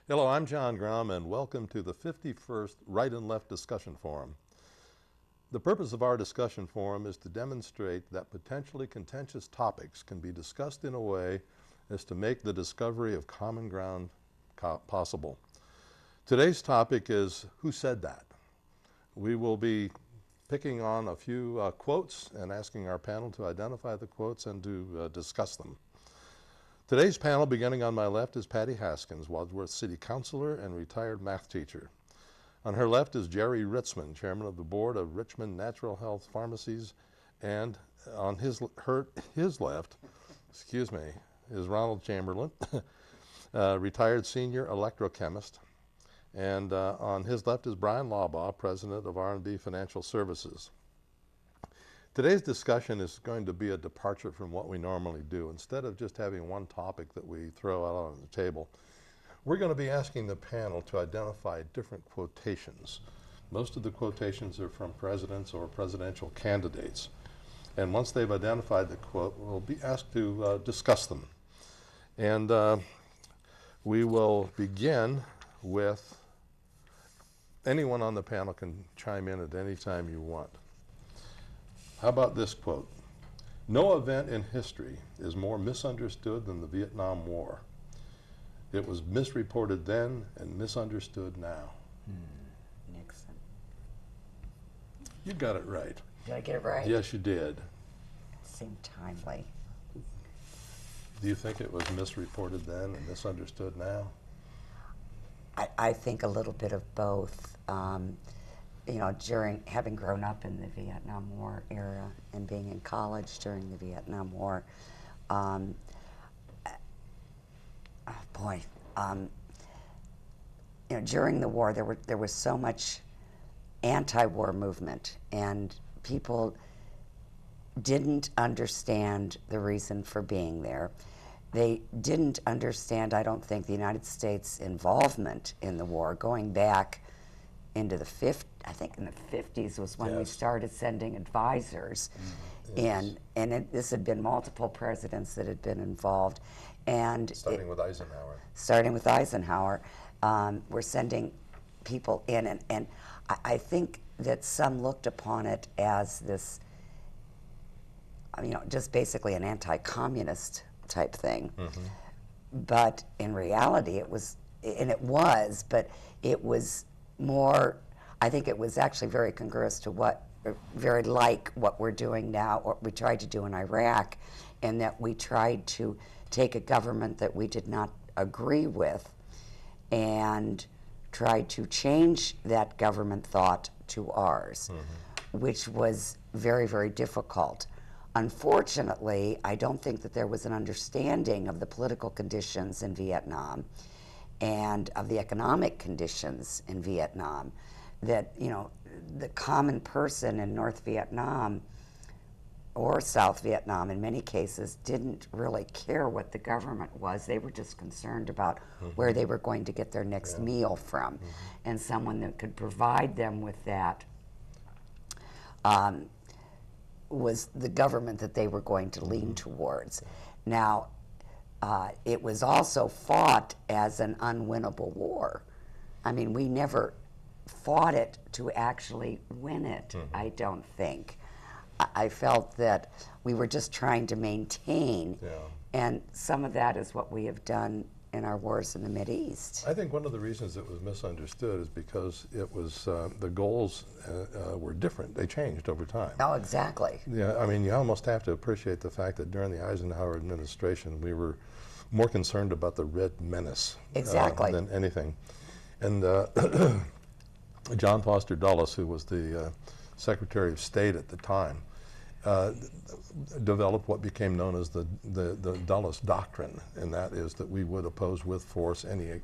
Hello, I'm John Grom, and welcome to the 51st Right and Left Discussion Forum. The purpose of our discussion forum is to demonstrate that potentially contentious topics can be discussed in a way as to make the discovery of common ground possible. Today's topic is Who Said That? We will be picking on a few quotes and asking our panel to identify the quotes and to discuss them. Today's panel, beginning on my left, is Patty Haskins, Wadsworth City Councilor and retired math teacher. On her left is Jerry Ritzman, Chairman of the Board of Richmond Natural Health Pharmacies, and on his left, is Ronald Chamberlin, retired senior electrochemist, and on his left is Bryan Laubaugh, President of R&B Financial Services. Today's discussion is going to be a departure from what we normally do. Instead of just having one topic that we throw out on the table, we're going to be asking the panel to identify different quotations. Most of the quotations are from presidents or presidential candidates. And once they've identified the quote, we'll be asked to discuss them. And we will begin with, anyone on the panel can chime in at any time you want. How about this quote? "No event in history is more misunderstood than the Vietnam War. It was misreported then and misunderstood now." Nixon. You got it right. Did I get it right? Yes, you did. Seemed timely. Do you think it was misreported then and misunderstood now? I think a little bit of both. You know, during having grown up in the Vietnam War era and being in college during the Vietnam War, you know, during the war there was so much anti-war movement, and people didn't understand the reason for being there. They didn't understand, I don't think, the United States' involvement in the war, going back into the I think in the 50s was when we started sending advisors. And this had been multiple presidents that had been involved. And Starting with Eisenhower. Starting with Eisenhower. We're sending people in, and I think that some looked upon it as this, you know, just basically an anti-communist type thing. But in reality it was, but it was more, I think it was actually very congruous to very like what we're doing now, or we tried to do in Iraq, and that we tried to take a government that we did not agree with and tried to change that government thought to ours, which was very, very difficult. Unfortunately, I don't think that there was an understanding of the political conditions in Vietnam and of the economic conditions in Vietnam, that, you know, the common person in North Vietnam or South Vietnam in many cases didn't really care what the government was. They were just concerned about where they were going to get their next meal from. And someone that could provide them with that was the government that they were going to lean towards. Now, it was also fought as an unwinnable war. I mean, we never fought it to actually win it, I don't think. I felt that we were just trying to maintain, and some of that is what we have done in our wars in the Mideast. I think one of the reasons it was misunderstood is because it was, the goals were different. They changed over time. Oh, exactly. Yeah, I mean, you almost have to appreciate the fact that during the Eisenhower administration, we were more concerned about the Red Menace than anything. And John Foster Dulles, who was the Secretary of State at the time, developed what became known as the Dulles Doctrine, and that is that we would oppose with force any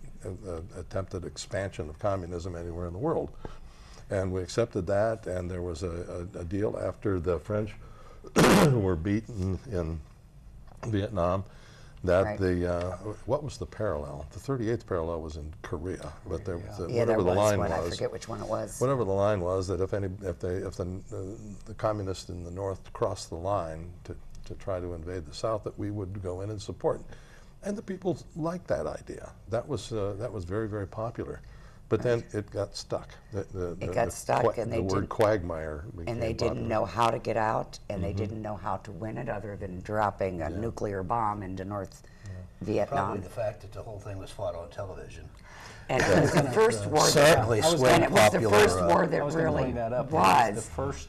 attempted expansion of communism anywhere in the world. And we accepted that, and there was a deal after the French were beaten in Vietnam, that what was the parallel? The 38th parallel was in Korea, but there was whatever the line was. I forget which one it was. Whatever the line was, that if the communists in the North crossed the line to try to invade the South, that we would go in and support. And the people liked that idea. That was very, very popular. But then it got stuck. It got stuck, and the word quagmire became and they popular. didn't know how to get out, and they didn't know how to win it other than dropping a nuclear bomb into North Vietnam. Probably the fact that the whole thing was fought on television. And it was the first war Certainly that, swayed and it was the popular, first war I that was going to really bring that up. It was the was. first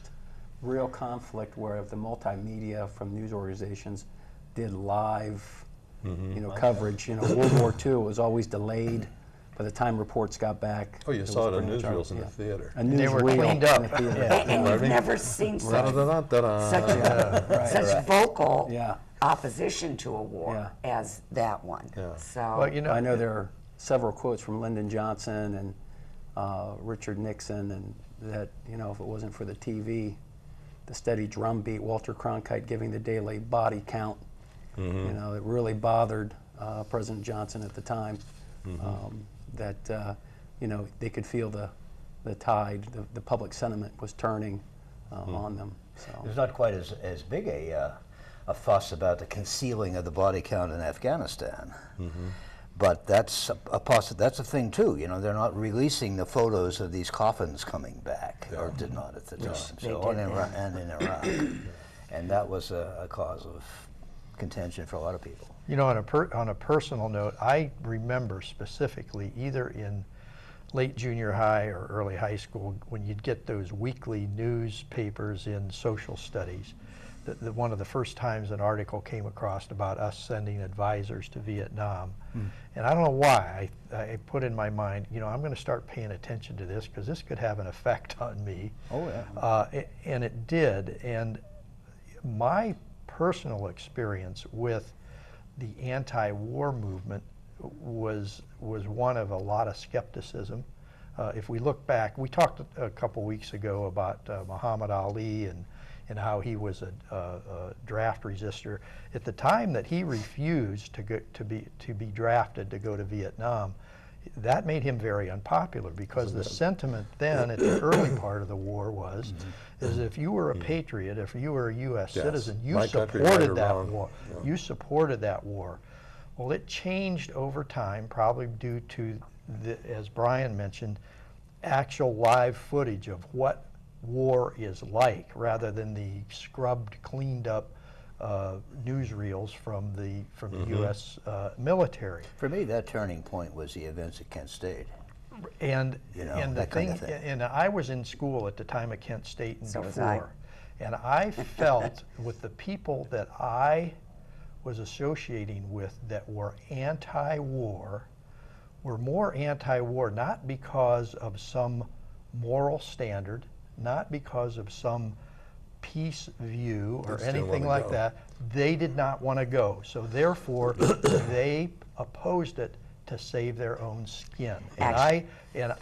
real conflict where the multimedia from news organizations did live, coverage. World War II was always delayed. By the time reports got back, Oh, you it saw was it on pretty much newsreels in the theater. a They were newsreel cleaned in up. the theater. And you've Right. never seen such Da-da-da-da-da. such vocal Yeah. opposition to a war as that one. Yeah. So Well, I know there are several quotes from Lyndon Johnson and Richard Nixon, and that if it wasn't for the TV, the steady drumbeat, Walter Cronkite giving the daily body count, it really bothered President Johnson at the time. That they could feel the tide, the public sentiment was turning on them. So There's not quite as big a fuss about the concealing of the body count in Afghanistan. But that's that's a thing too. They're not releasing the photos of these coffins coming back, or did not at the time. So They did, and in Iraq, and that was a cause of contention for a lot of people. on a personal note, I remember specifically either in late junior high or early high school when you'd get those weekly newspapers in social studies. One of the first times an article came across about us sending advisors to Vietnam. And I don't know why, I put in my mind, I'm going to start paying attention to this because this could have an effect on me. Oh yeah. And it did. And my personal experience with the anti-war movement was one of a lot of skepticism. If we look back, we talked a couple weeks ago about Muhammad Ali and how he was a draft resistor. At the time that he refused to be drafted to go to Vietnam, that made him very unpopular because the sentiment then at the early part of the war was is if you were a patriot, if you were a U.S. citizen, you supported that war. You supported that war. Well, it changed over time, probably due to, as Bryan mentioned, actual live footage of what war is like rather than the scrubbed, cleaned up newsreels from the U.S. Military. For me, that turning point was the events at Kent State. And and the that kind thing, of thing. and I was in school at the time at Kent State and So was I. before, and I felt with the people that I was associating with that were anti-war, were more anti-war not because of some moral standard, not because of some peace view or They still anything wanna like go. that. They did not want to go. So therefore, they opposed it to save their own skin. And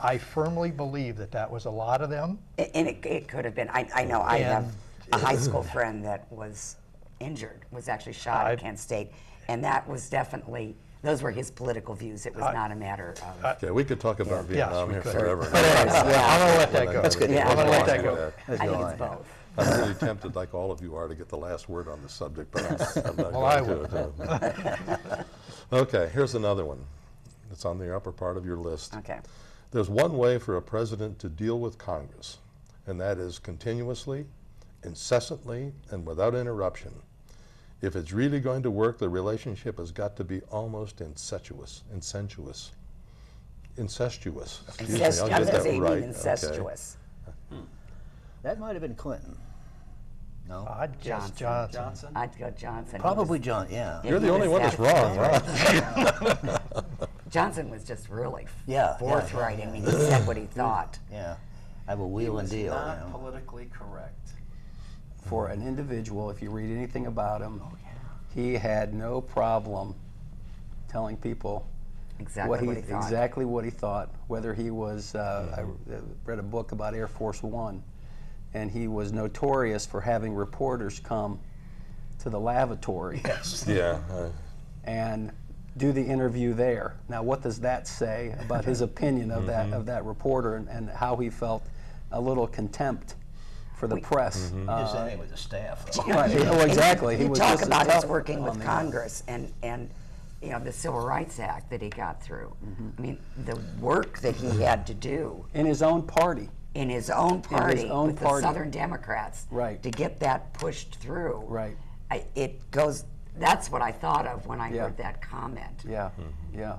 I firmly believe that was a lot of them. and it could have been. I know I have a high school friend that was injured, was actually shot at Kent State, and that was definitely. Those were his political views. It was not a matter of. Okay, we could talk about Vietnam we here could. forever. But anyways, I'm going to let that go. That's good. Yeah. I'm going to let that go. I think it's both. I'm really tempted, like all of you are, to get the last word on the subject, but I'm not Well, I going to. Okay, here's another one. It's on the upper part of your list. Okay. There's one way for a president to deal with Congress, and that is continuously, incessantly, and without interruption. If it's really going to work, the relationship has got to be almost incestuous. Excuse me, I'll get that right. Incestuous. That might have been Clinton. No? I'd guess Johnson. I'd go Johnson. Probably John, yeah. You're the only one that's wrong, right? Johnson was just really Yeah, forthright. I mean, he said what he thought. Yeah. I have a wheel and deal. Not politically correct. For an individual, if you read anything about him, he had no problem telling people Exactly what he thought. exactly what he thought. Whether he was, I read a book about Air Force One, and he was notorious for having reporters come to the lavatory Yeah. and do the interview there. Now, what does that say about his opinion of that reporter and how he felt a little contempt for the press? His name with the staff. Right, well, exactly. He was talk just about tough his working on with the- Congress, and you know, the Civil Rights Act that he got through. I mean, the work that he had to do In his own party. in his own party with the party. Southern Democrats Right. to get that pushed through. Right. It goes. That's what I thought of when I Yeah. heard that comment. Yeah, yeah.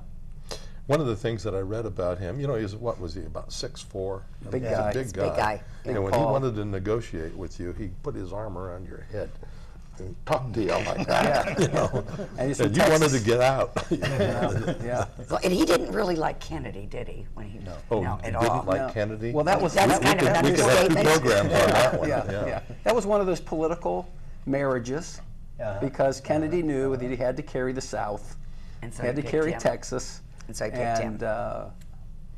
One of the things that I read about him, you know, what was he, about 6'4"? Big He's a guy. big He's a guy. big guy. And when he Paul. wanted to negotiate with you, he put his arm around your head and talked to you like that. You know? And he's And from you wanted to Texas. get out. Yeah. Well, and he didn't really like Kennedy, did he? When he Oh, no, you at didn't all. like No. Kennedy? Well, that was That's kind of an we could have two understatement. programs on that one. yeah. That was one of those political marriages because Kennedy knew that he had to carry the South, And so he had to picked carry him. Texas, And so he picked him.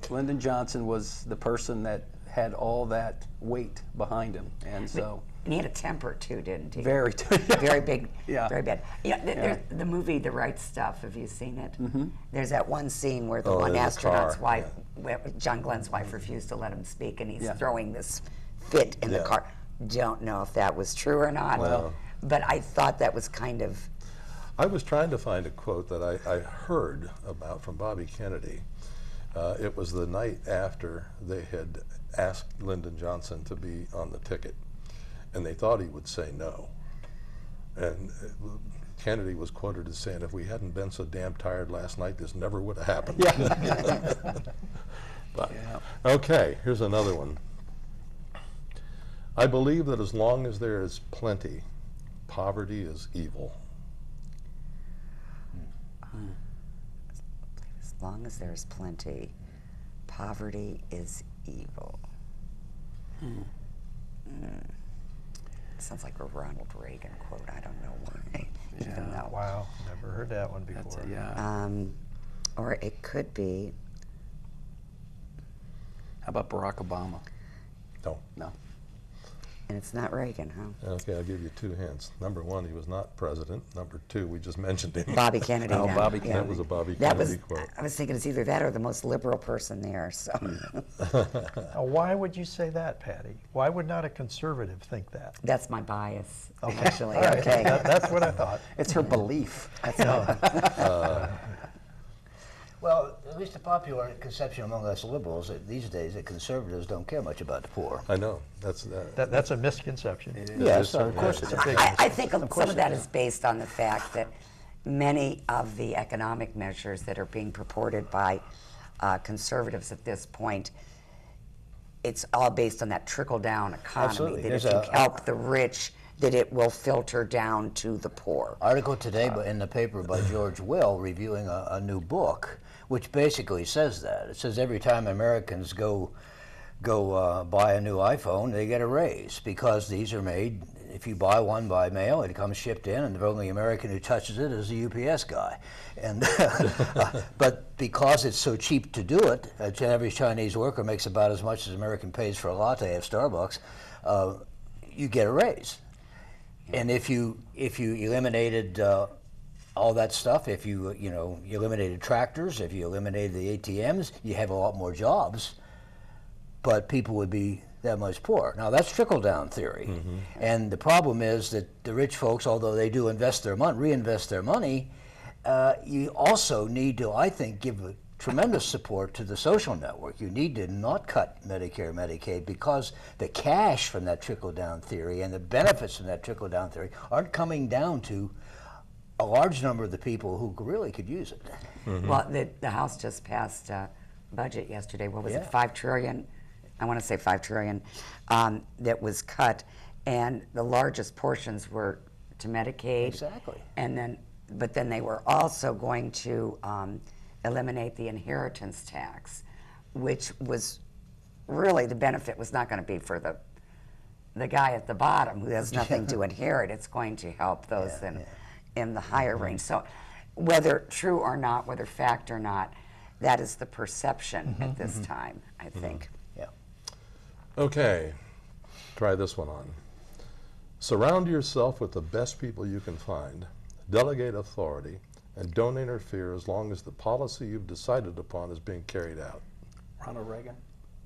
Lyndon Johnson was the person that had all that weight behind him, and so And he had a temper too, didn't he? very, Very big, Yeah. very bad. Yeah, there's the movie The Right Stuff. Have you seen it? There's that one scene where the Oh, one in the astronaut's car, wife, where John Glenn's wife, refused to let him speak, and he's Yeah. throwing this fit in the Yeah. car. Don't know if that was true or not, Well. but I thought that was kind of. I was trying to find a quote that I heard about from Bobby Kennedy. It was the night after they had asked Lyndon Johnson to be on the ticket, and they thought he would say no. And Kennedy was quoted as saying, "If we hadn't been so damn tired last night, this never would have happened." But, okay, here's another one. I believe that as long as there is plenty, poverty is evil. As long as there's plenty, poverty is evil. Sounds like a Ronald Reagan quote. I don't know why. Even though. Wow, never heard that one before. That's it, yeah. Or it could be. How about Barack Obama? No. No. And it's not Reagan, huh? Okay, I'll give you 2 hints. Number 1, he was not president. Number 2, we just mentioned him. Bobby Kennedy. Oh, then. Bobby Yeah. Kennedy. That was a Bobby That Kennedy was. quote. I was thinking it's either that or the most liberal person there. So. Why would you say that, Patty? Why would not a conservative think that? That's my bias, actually. All right, Okay. that's what I thought. It's her belief. Well, at least the popular conception among us liberals these days that conservatives don't care much about the poor. I know. That's a misconception. Yes, of course it is. I think some of that is based on the fact that many of the economic measures that are being purported by conservatives at this point, it's all based on that trickle-down economy, Absolutely. that There's if you a- help the rich, that it will filter down to the poor. Article today in the paper by George Will reviewing a new book, which basically says that. It says every time Americans go buy a new iPhone, they get a raise because these are made. If you buy one by mail, it comes shipped in, and the only American who touches it is the UPS guy. And but because it's so cheap to do it, the average Chinese worker makes about as much as American pays for a latte at Starbucks. You get a raise. And if you eliminated all that stuff, if you eliminated tractors, if you eliminated the ATMs, you have a lot more jobs, but people would be that much poorer. Now that's trickle-down theory, and the problem is that the rich folks, although they do reinvest their money, you also need to, I think, give a tremendous support to the social network. You need to not cut Medicare, Medicaid, because the cash from that trickle-down theory and the benefits from that trickle-down theory aren't coming down to a large number of the people who really could use it. Well, the House just passed a budget yesterday. What was it, Yeah. $5 trillion? I want to say $5 trillion that was cut, and the largest portions were to Medicaid. Exactly. But then they were also going to eliminate the inheritance tax, which was really, the benefit was not going to be for the guy at the bottom who has nothing to inherit. It's going to help those in the higher range. So whether true or not, whether fact or not, that is the perception at this time, I think. Yeah. Okay, try this one on. Surround yourself with the best people you can find, delegate authority, and don't interfere as long as the policy you've decided upon is being carried out. Ronald Reagan?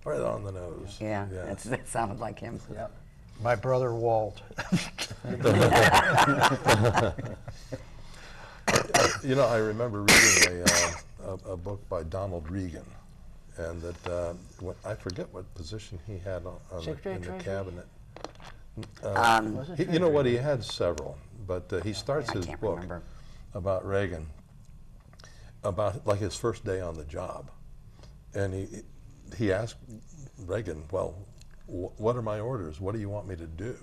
Right on the nose. Yeah, Yes. that sounded like him. Yeah. My brother Walt. You know, I remember reading a book by Donald Regan, and that I forget what position he had in the cabinet. You know what? He had several, but he starts his book about Reagan, about like his first day on the job, and he asked Reagan, "Well, what are my orders? What do you want me to do?"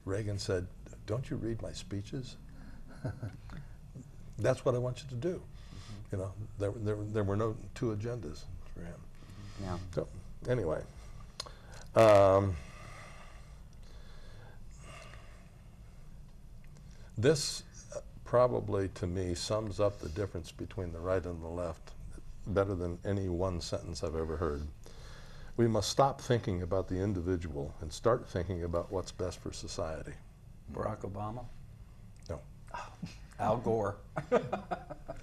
Reagan said, "Don't you read my speeches? That's what I want you to do." You know, there were no two agendas for him. No. So anyway, this probably to me sums up the difference between the right and the left better than any one sentence I've ever heard. We must stop thinking about the individual and start thinking about what's best for society. Barack Obama? No. Al Gore?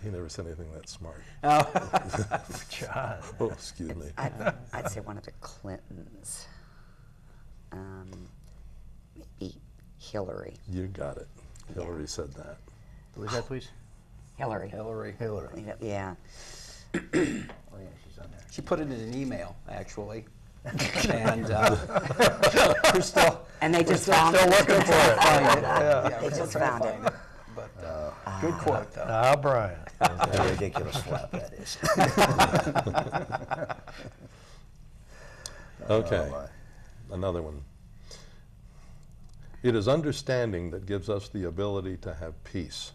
He never said anything that smart. John. Oh, excuse me. I'd say one of the Clintons. Maybe Hillary. You got it. Hillary said that. Who was that, please? Hillary. Hillary. Hillary. Yeah. Oh, yeah, she's on there. She put it in an email, actually. And we're still, And they just still found it. looking for it. yeah, They we're just trying to found it. find it. But good quote, though. Now, Bryan. A ridiculous flap that is. Okay, Oh, another one. It is understanding that gives us the ability to have peace.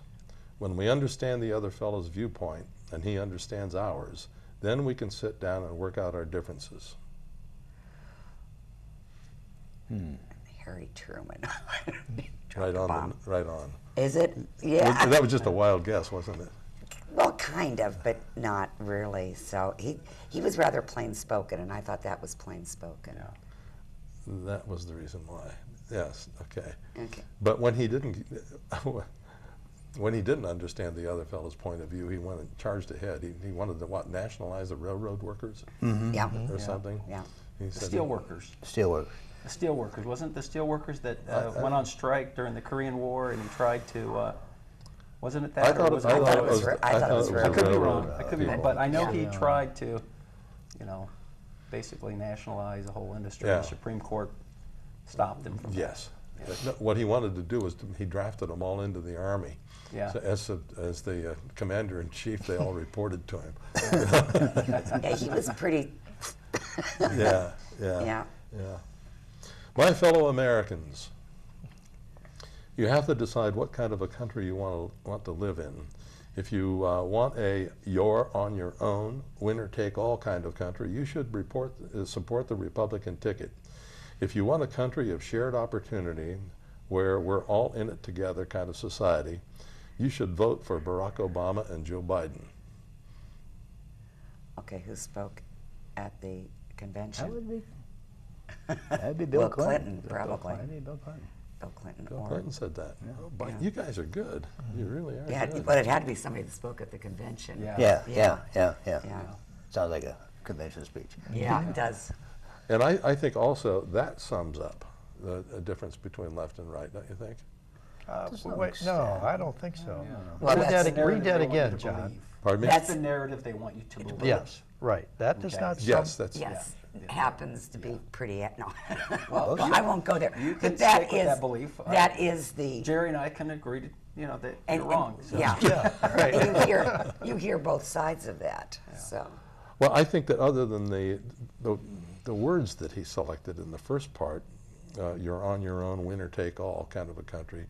When we understand the other fellow's viewpoint and he understands ours, then we can sit down and work out our differences. Harry Truman. Right on. Bomb. Right on. Is it? Yeah. That was just a wild guess, wasn't it? Well, kind of, but not really. So he was rather plain spoken, and I thought that was plain spoken. That was the reason why. Yes. Okay. Okay. But when he didn't, understand the other fellow's point of view, he went and charged ahead. He wanted to nationalize the railroad workers Yeah. or something. Yeah. He The said steel workers. Steelwork. The steel workers. Wasn't the steel workers that went on strike during the Korean War and he tried to, wasn't it that? I thought or was I thought it was I I thought it was thought I could be railroad, wrong. I could be wrong. people. But I know he Yeah. tried to, basically nationalize the whole industry. Yeah. The Supreme Court stopped him from Yes. No, what he wanted to do was he drafted them all into the Army. Yeah. So as the commander-in-chief, they all reported to him. Yeah, he was pretty. Yeah. Yeah. My fellow Americans, you have to decide what kind of a country you want to live in. If you want a you're on your own, winner-take-all kind of country, you should support the Republican ticket. If you want a country of shared opportunity, where we're all in it together kind of society, you should vote for Barack Obama and Joe Biden. Okay, who spoke at the convention? That'd be Bill Well, Clinton. Clinton, probably. That'd be Bill Clinton. Bill Clinton. Bill or- Clinton said that. Oh, but Yeah. you guys are good. You really are Yeah, good. but it had to be somebody that spoke at the convention. Yeah. Yeah. Yeah. Sounds like a convention speech. Yeah, it does. And I think also that sums up the difference between left and right, don't you think? To some Wait, no, extent. I don't think so. Well, Read that's that, the read that narrative they want you again, to John. believe. Pardon me? That's- The narrative they want you to believe. Yes, right. That does Okay. not. Yes, that's. Yes, happens to be pretty. No, Well, I won't go there. You But can that stick with is that belief. that is the. Jerry and I can agree to, that and- you're wrong. and- So. Yeah. Yeah, right. And you hear both sides of that. So. Well, I think that other than the words that he selected in the first part, you're on your own, winner take all kind of a country,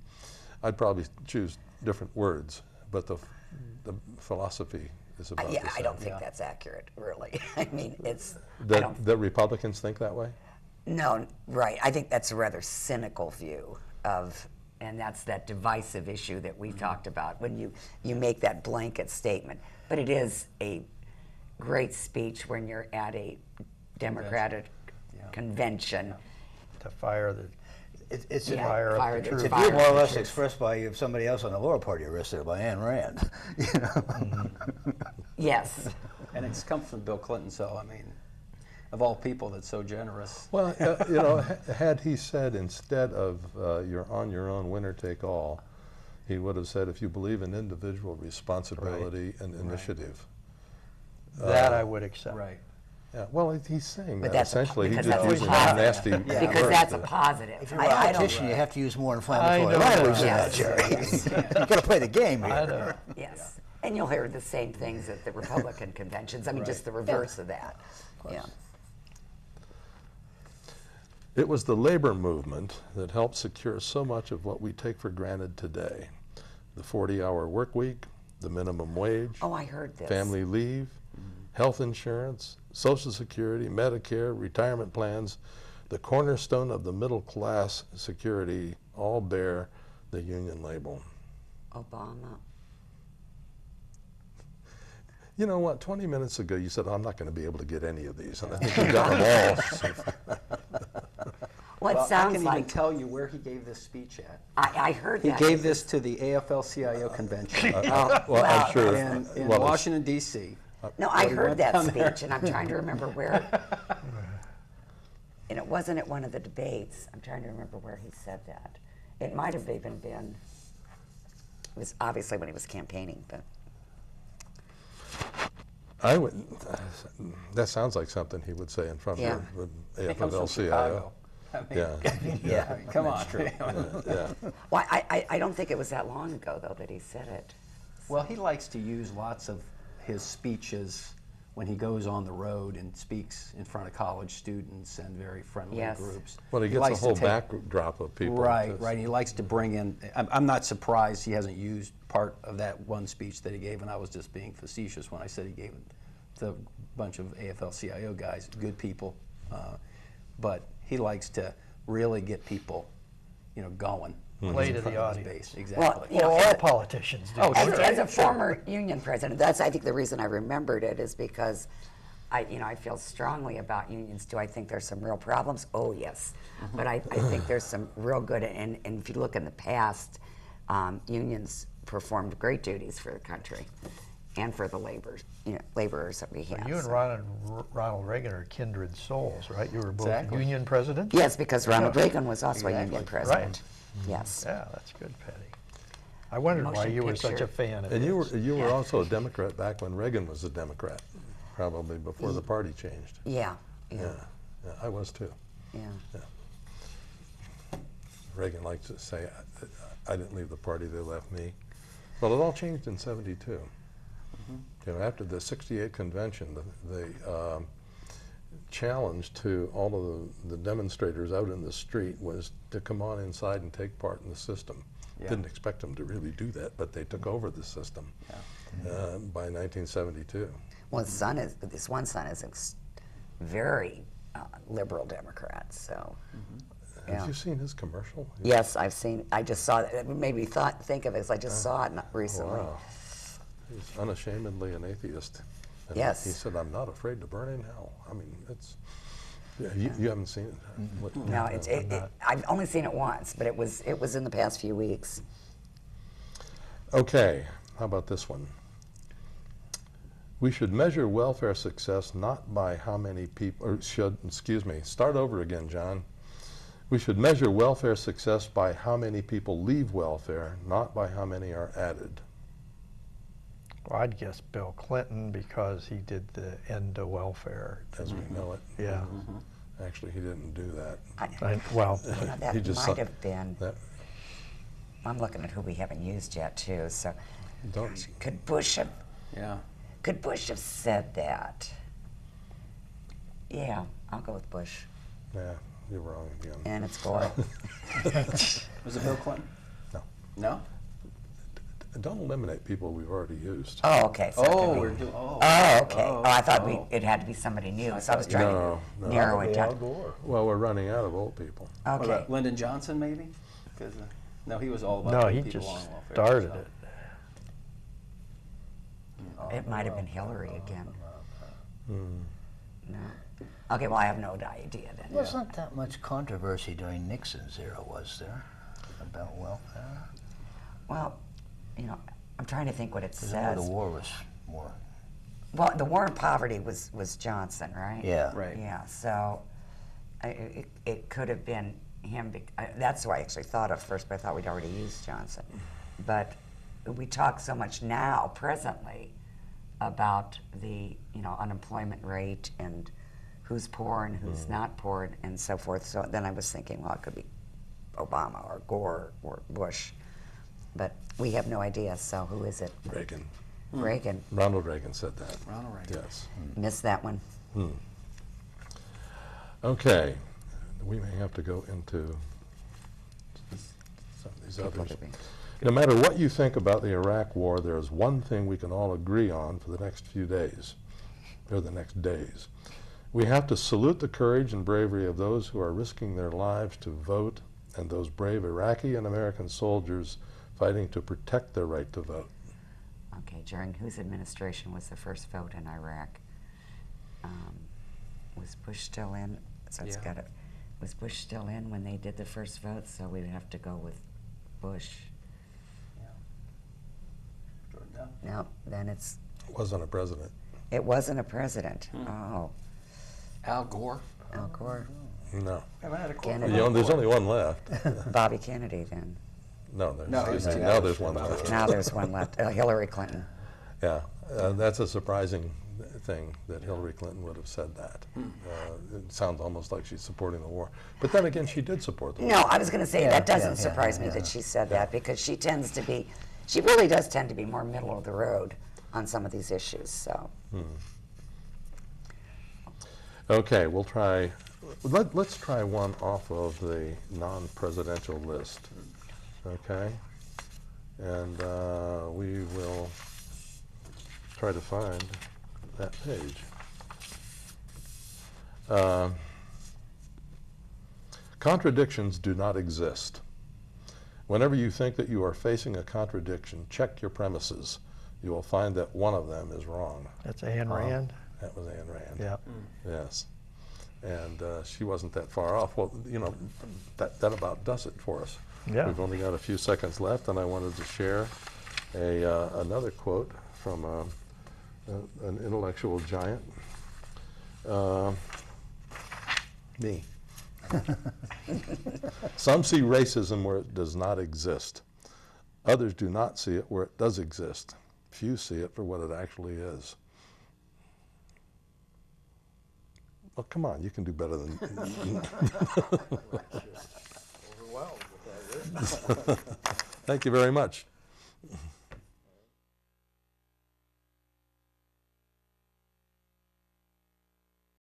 I'd probably choose different words, but the philosophy is about the Yeah, same. I don't think that's accurate, really. I mean, it's. I That don't, the Republicans think that way? no, right. I think that's a rather cynical view of, and that's that divisive issue that we talked about when you make that blanket statement. But it is a great speech when you're at a Democratic convention. To fire the It's Yeah, a fire up fire the the It's a fire view more or the less troops. expressed by somebody else on the lower party arrested by Ayn Rand. You know? Yes. And it's come from Bill Clinton, so I mean, of all people, that's so generous. Well, had he said instead of you're on your own, winner take all, He would have said, if you believe in individual responsibility and initiative. That I would accept. Right. Yeah, well, he's saying But that that's essentially. He's because just that's a using positive. nasty Because words that's a that- positive. If you're a politician, you have to use more inflammatory know language than that. that, Jerry. You've got to play the game I here. know. Yes. And you'll hear the same things at the Republican conventions. I mean, just the reverse of that. Yeah. It was the labor movement that helped secure so much of what we take for granted today. The 40-hour work week, the minimum wage, Oh, I heard this. family leave, health insurance, Social Security, Medicare, retirement plans, the cornerstone of the middle class security, all bear the union label. Obama. You know what, 20 minutes ago you said, I'm not going to be able to get any of these, and I think you got them all. Well, it Well, I sounds can like, even tell you where he gave this speech at. I heard He that. gave this to the AFL-CIO convention Well, I'm sure. in well, Washington, D.C. No, I he heard went that down there. speech, and I'm trying to remember where. And it wasn't at one of the debates. I'm trying to remember where he said that. It might have even been. It was obviously when he was campaigning, but. I would. That sounds like something he would say in front Yeah. of the He comes from AFL-CIO. Chicago. I mean, Yeah, come on. yeah. Well, I don't think it was that long ago though that he said it. Well, he likes to use lots of his speeches when he goes on the road and speaks in front of college students and very friendly Yes. groups. Well, he gets a likes to whole take- backdrop of people. Right, right. He likes to bring in. I'm not surprised he hasn't used part of that one speech that he gave, and I was just being facetious when I said he gave it to a bunch of AFL-CIO guys, good people. But he likes to really get people, going. Play in to front the of his audience. base. Exactly. You know, Well, all as- politicians do. Oh, sure. As a former union president, that's I think the reason I remembered it is because I feel strongly about unions too. I think there's some real problems. Oh yes, but I think there's some real good. And if you look in the past, unions performed great duties for the country and for the laborers that we have. You and Ronald Reagan are kindred souls, right? You were both Exactly. union presidents? Yes, because Ronald Reagan was also a union Exactly. president. Yes. Yeah, that's good, Patty. I wondered why Motion you were such picture. a fan of And you his. were also a Democrat back when Reagan was a Democrat, probably before the party changed. Yeah. Yeah, I was too. Yeah. Reagan liked to say, I didn't leave the party, they left me. Well, it all changed in '72. After the '68 convention, the challenge to all of the demonstrators out in the street was to come on inside and take part in the system. Yeah. Didn't expect them to really do that, but they took over the system by 1972. Well, this one son is very liberal Democrat. So. Yeah. Have you seen his commercial? Yes, I've seen. I just saw it. It made me think of it. 'Cause I just saw it recently. Wow. He's unashamedly an atheist. And Yes. He said, I'm not afraid to burn in hell. I mean, it's, you haven't seen it? What- No, I've only seen it once, but it was in the past few weeks. Okay, how about this one? We should measure welfare success not by how many people, or start over again, John. We should measure welfare success by how many people leave welfare, not by how many are added. Well, I'd guess Bill Clinton because he did the end to welfare. As we know it. Yeah. Actually, he didn't do that. Well, That He just might have been. That, I'm looking at who we haven't used yet too. So, don't, could Bush have? Yeah. Could Bush have said that? Yeah, I'll go with Bush. yeah, you're wrong again. And it's Gore. Was it Bill Clinton? No. No? Don't eliminate people we've already used. Oh, okay. So it could Oh, be- we're doing. Oh, okay. Oh, I thought it had to be somebody new, so I was trying No, to no. narrow it down. Well, we're running out of old people. What Okay. about Lyndon Johnson, maybe? 'Cause, no, he was all about no, putting he people just on welfare. started so. it. It might have been Hillary again. Hmm. No. Okay, well, I have no idea then. Wasn't that much controversy during Nixon's era, was there, about welfare? Well, I'm trying to think what it Because I know says. the war was more. Well, the war on poverty was Johnson, right? Yeah. Right. Yeah, so it could have been him. That's who I actually thought of first, but I thought we'd already used Johnson. but we talk so much now, presently, about the unemployment rate and who's poor and who's not poor and so forth. So then I was thinking, well, it could be Obama or Gore or Bush, but we have no idea. So who is it? Reagan. Reagan. Ronald Reagan said that. Ronald Reagan. Yes. Missed that one. Okay, we may have to go into some of these others. No matter what you think about the Iraq War, there is one thing we can all agree on for the next few days, or the next days. We have to salute the courage and bravery of those who are risking their lives to vote, and those brave Iraqi and American soldiers fighting to protect their right to vote. Okay, during whose administration was the first vote in Iraq? Was Bush still in? So it's got it. Was Bush still in when they did the first vote? So we'd have to go with Bush. No, then it's. Wasn't a president. It wasn't a president. Oh, Al Gore. Al Gore. No. Kennedy. There's only one left. Bobby Kennedy then. No, No, now there's one left. Now there's one left. Hillary Clinton. Yeah, that's a surprising thing that Hillary Clinton would have said that. It sounds almost like she's supporting the war. But then again, she did support the war. No, I was going to say that doesn't surprise me that she said that, because she really does tend to be more middle of the road on some of these issues. So. Okay, we'll try. Let's try one off of the non-presidential list. Okay, and we will try to find that page. Contradictions do not exist. Whenever you think that you are facing a contradiction, check your premises. You will find that one of them is wrong. That's Ayn Rand. That was Ayn Rand. Yeah. Yes. And she wasn't that far off. Well, that about does it for us. Yeah. We've only got a few seconds left, and I wanted to share another quote from an intellectual giant. Me. Some see racism where it does not exist. Others do not see it where it does exist. Few see it for what it actually is. Well, come on, you can do better than. Thank you very much.